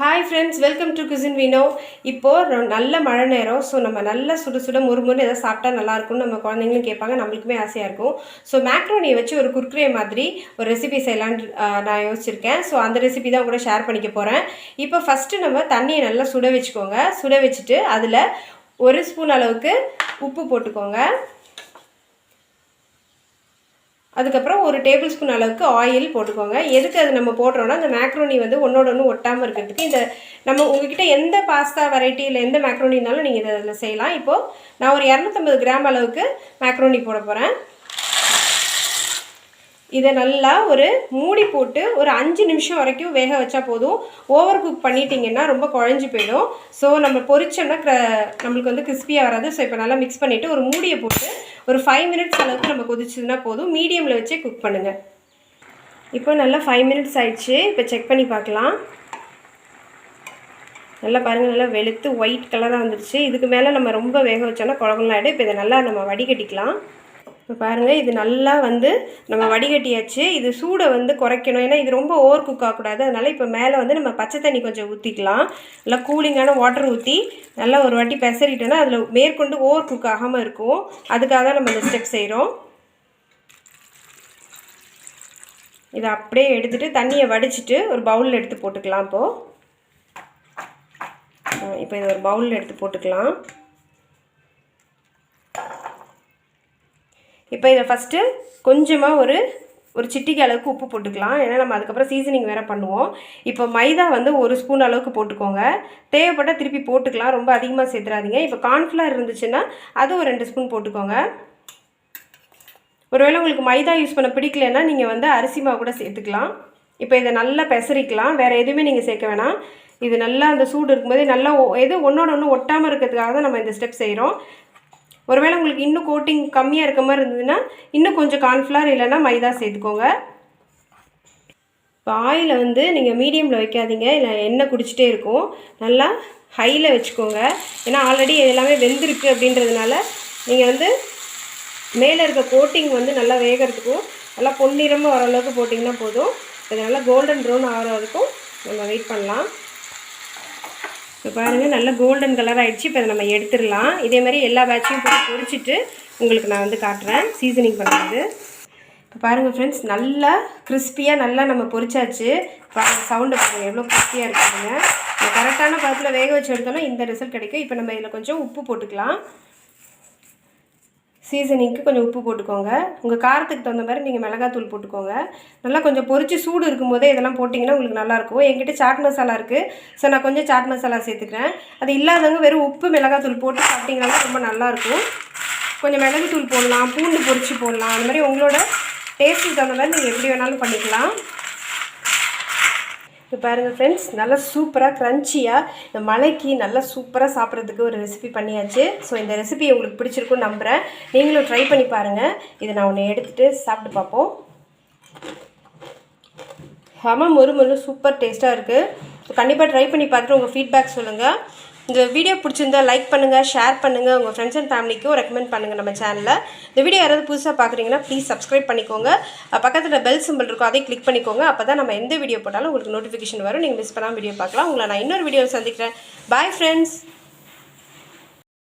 Hi friends, welcome to Cuisine Vino. இப்போ நல்ல மழை நேரம். ஸோ நம்ம நல்ல சுட சுட முறுமுறுன்னு எதாவது சாப்பிட்டா நல்லா இருக்கும்னு நம்ம குழந்தைங்களும் கேட்பாங்க, நம்மளுக்குமே ஆசையாக இருக்கும். ஸோ மேக்ரோனியை வச்சு ஒரு குர்குரே மாதிரி ஒரு ரெசிபி செய்யலான்னு நான் யோசிச்சிருக்கேன். ஸோ அந்த ரெசிபி தான் கூட ஷேர் பண்ணிக்க போகிறேன். இப்போ ஃபஸ்ட்டு நம்ம தண்ணியை நல்லா சுட வச்சுக்கோங்க. சுட வச்சுட்டு அதில் 1 ஸ்பூன் அளவுக்கு உப்பு போட்டுக்கோங்க. அதுக்கப்புறம் 1 டேபிள் ஸ்பூன் அளவுக்கு ஆயில் போட்டுக்கோங்க. எதுக்கு அது நம்ம போடுறோன்னா அந்த மேக்ரோனி வந்து ஒன்றோட ஒன்று ஒட்டாமல் இருக்கிறதுக்கு. இந்த நம்ம உங்ககிட்ட எந்த பாஸ்தா வெரைட்டி இல்லை எந்த மேக்ரோனினாலும் நீங்கள் இதில் செய்யலாம். இப்போது நான் ஒரு 250 கிராம் அளவுக்கு மேக்ரோனி போட போகிறேன். இதை நல்லா ஒரு மூடி போட்டு ஒரு 5 நிமிஷம் வரைக்கும் வேக வச்சா போதும். ஓவர் குக் பண்ணிட்டீங்கன்னா ரொம்ப குழஞ்சி போயிடும். ஸோ நம்ம பொரிச்சோன்னா நம்மளுக்கு வந்து கிறிஸ்பியாக வராது. ஸோ இப்போ நல்லா மிக்ஸ் பண்ணிவிட்டு ஒரு மூடியை போட்டு ஒரு 5 மினிட்ஸ் அளவுக்கு நம்ம கொதிச்சதுன்னா போதும். மீடியமில் வச்சே குக் பண்ணுங்கள். இப்போ நல்லா 5 மினிட்ஸ் ஆயிடுச்சு. இப்போ செக் பண்ணி பார்க்கலாம். நல்லா பாருங்கள், நல்லா வெளுத்து ஒயிட் கலராக வந்துடுச்சு. இதுக்கு மேலே நம்ம ரொம்ப வேக வச்சோன்னா குழம்புலாம் ஆகிடும். இப்போ இதை நல்லா நம்ம வடிகட்டிக்கலாம். இப்போ பாருங்கள், இது நல்லா வந்து நம்ம வடிகட்டியாச்சு. இது சூடை வந்து குறைக்கணும், ஏன்னா இது ரொம்ப ஓவர் குக் ஆகக்கூடாது. அதனால் இப்போ மேலே வந்து நம்ம பச்சை தண்ணி கொஞ்சம் ஊற்றிக்கலாம். நல்லா கூலிங்கான வாட்டர் ஊற்றி நல்லா ஒரு வாட்டி பெசரிட்டோன்னா அதில் மேற்கொண்டு ஓவர் குக் ஆகாமல் இருக்கும். அதுக்காக தான் நம்ம இந்த ஸ்டெப் செய்கிறோம். இதை அப்படியே எடுத்துகிட்டு தண்ணியை வடிச்சிட்டு ஒரு பவுலில் எடுத்து போட்டுக்கலாம். இப்போ இதை ஒரு பவுலில் எடுத்து போட்டுக்கலாம். இப்போ இதை ஃபஸ்ட்டு கொஞ்சமாக ஒரு சிட்டிக்கு அளவுக்கு உப்பு போட்டுக்கலாம், ஏன்னா நம்ம அதுக்கப்புறம் சீசனிங் வேறு பண்ணுவோம். இப்போ மைதா வந்து 1 ஸ்பூன் அளவுக்கு போட்டுக்கோங்க. தேவைப்பட்டால் திருப்பி போட்டுக்கலாம், ரொம்ப அதிகமாக சேர்த்துறாதீங்க. இப்போ கார்ன்ஃப்ளவர் இருந்துச்சுன்னா அது ஒரு 2 ஸ்பூன் போட்டுக்கோங்க. ஒருவேளை உங்களுக்கு மைதா யூஸ் பண்ண பிடிக்கலன்னா நீங்கள் வந்து அரிசி மாவு கூட சேர்த்துக்கலாம். இப்போ இதை நல்லா பெசரிக்கலாம், வேறு எதுவுமே நீங்கள் சேர்க்க வேணாம். இது நல்லா அந்த சூடு இருக்கும்போதே நல்லா எது ஒன்றோட ஒன்று ஒட்டாமல் இருக்கிறதுக்காக தான் நம்ம இந்த ஸ்டெப் செய்கிறோம். ஒருவேளை உங்களுக்கு இன்னும் கோட்டிங் கம்மியாக இருக்க மாதிரி இருந்ததுன்னா இன்னும் கொஞ்சம் கார்ன்ஃப்ளவர் இல்லைன்னா மைதா சேர்த்துக்கோங்க. இப்போ ஆயிலை வந்து நீங்கள் மீடியமில் வைக்காதீங்க, இல்லை எண்ணெய் குடிச்சிட்டே இருக்கும். நல்லா ஹையில் வச்சுக்கோங்க, ஏன்னா ஆல்ரெடி எல்லாமே வெந்திருக்கு அப்படின்றதுனால நீங்கள் வந்து மேலே இருக்க கோட்டிங் வந்து நல்லா வேகிறதுக்கும் நல்லா பொன்னிறமாக வர அளவுக்கு போட்டிங்கன்னா போதும். இது நல்லா கோல்டன் ப்ரௌன் ஆகிற வரைக்கும் நம்ம வெயிட் பண்ணலாம். இப்போ பாருங்கள், நல்லா கோல்டன் கலர் ஆகிடுச்சு. இப்போ அதை நம்ம எடுத்துடலாம். இதே மாதிரி எல்லா பேட்சையும் போட்டு பொரிச்சிட்டு உங்களுக்கு நான் வந்து காட்டுறேன் சீசனிங் பண்ணுறது. இப்போ பாருங்கள் ஃப்ரெண்ட்ஸ், நல்லா கிறிஸ்பியாக நல்லா நம்ம பொரிச்சாச்சு. பாருங்கள், சவுண்டு பாருங்கள் எவ்வளோ கிறிஸ்பியாக இருக்குதுங்க. நம்ம கரெக்டான பதத்தில் வேக வச்சு எடுத்தோன்னா இந்த ரிசல்ட் கிடைக்கும். இப்போ நம்ம இதில் கொஞ்சம் உப்பு போட்டுக்கலாம். சீசனிங்க்கு கொஞ்சம் உப்பு போட்டுக்கோங்க. உங்கள் காரத்துக்கு தகுந்த மாதிரி நீங்கள் மிளகாத்தூள் போட்டுக்கோங்க. நல்லா கொஞ்சம் பொரிச்சு சூடு இருக்கும்போதே இதெல்லாம் போட்டிங்கன்னா உங்களுக்கு நல்லாயிருக்கும். என்கிட்ட சாட் மசாலா இருக்குது, ஸோ நான் கொஞ்சம் சாட் மசாலா சேர்த்துக்கிறேன். அது இல்லாதவங்க வெறும் உப்பு மிளகாத்தூள் போட்டு சாப்பிட்டிங்கனாலும் ரொம்ப நல்லாயிருக்கும். கொஞ்சம் மிளகுத்தூள் போடலாம், பூண்டு பொரிச்சு போடலாம். அந்த மாதிரி உங்களோட டேஸ்ட்டுக்கு தகுந்த மாதிரி நீங்கள் எப்படி வேணாலும் பண்ணிக்கலாம். இப்போ பாருங்கள் ஃப்ரெண்ட்ஸ், நல்லா சூப்பராக க்ரன்ச்சியாக இந்த மழைக்கு நல்லா சூப்பராக சாப்பிட்றதுக்கு ஒரு ரெசிபி பண்ணியாச்சு. ஸோ இந்த ரெசிபி உங்களுக்கு பிடிச்சிருக்குன்னு நம்புகிறேன். நீங்களும் ட்ரை பண்ணி பாருங்கள். இதை நான் ஒன்று எடுத்துகிட்டு சாப்பிட்டு பார்ப்போம். முறு சூப்பர் டேஸ்ட்டாக இருக்குது. ஸோ கண்டிப்பாக ட்ரை பண்ணி பார்த்துட்டு உங்கள் ஃபீட்பேக் சொல்லுங்கள். இந்த வீடியோ பிடிச்சிருந்தா லைக் பண்ணுங்கள், ஷேர் பண்ணுங்கள், உங்கள் ஃப்ரெண்ட்ஸ் அண்ட் ஃபேமிலிக்கும் ரெக்கமெண்ட் பண்ணுங்கள் நம்ம சேனலில். இந்த வீடியோ யாராவது புதுசாக பார்க்குறீங்கன்னா ப்ளீஸ் சப்ஸ்கிரைப் பண்ணிக்கோங்க. பக்கத்தில் பெல் சிம்பிள் இருக்கும், அதையும் கிளிக் பண்ணிக்கோங்க. அப்போ தான் நம்ம எந்த வீடியோ போட்டாலும் உங்களுக்கு நோட்டிஃபிகேஷன் வரும். நீங்கள் மிஸ் பண்ணாமல் வீடியோ பார்க்கலாம். உங்களை நான் இன்னொரு வீடியோவில் சந்திக்கிறேன். Bye friends.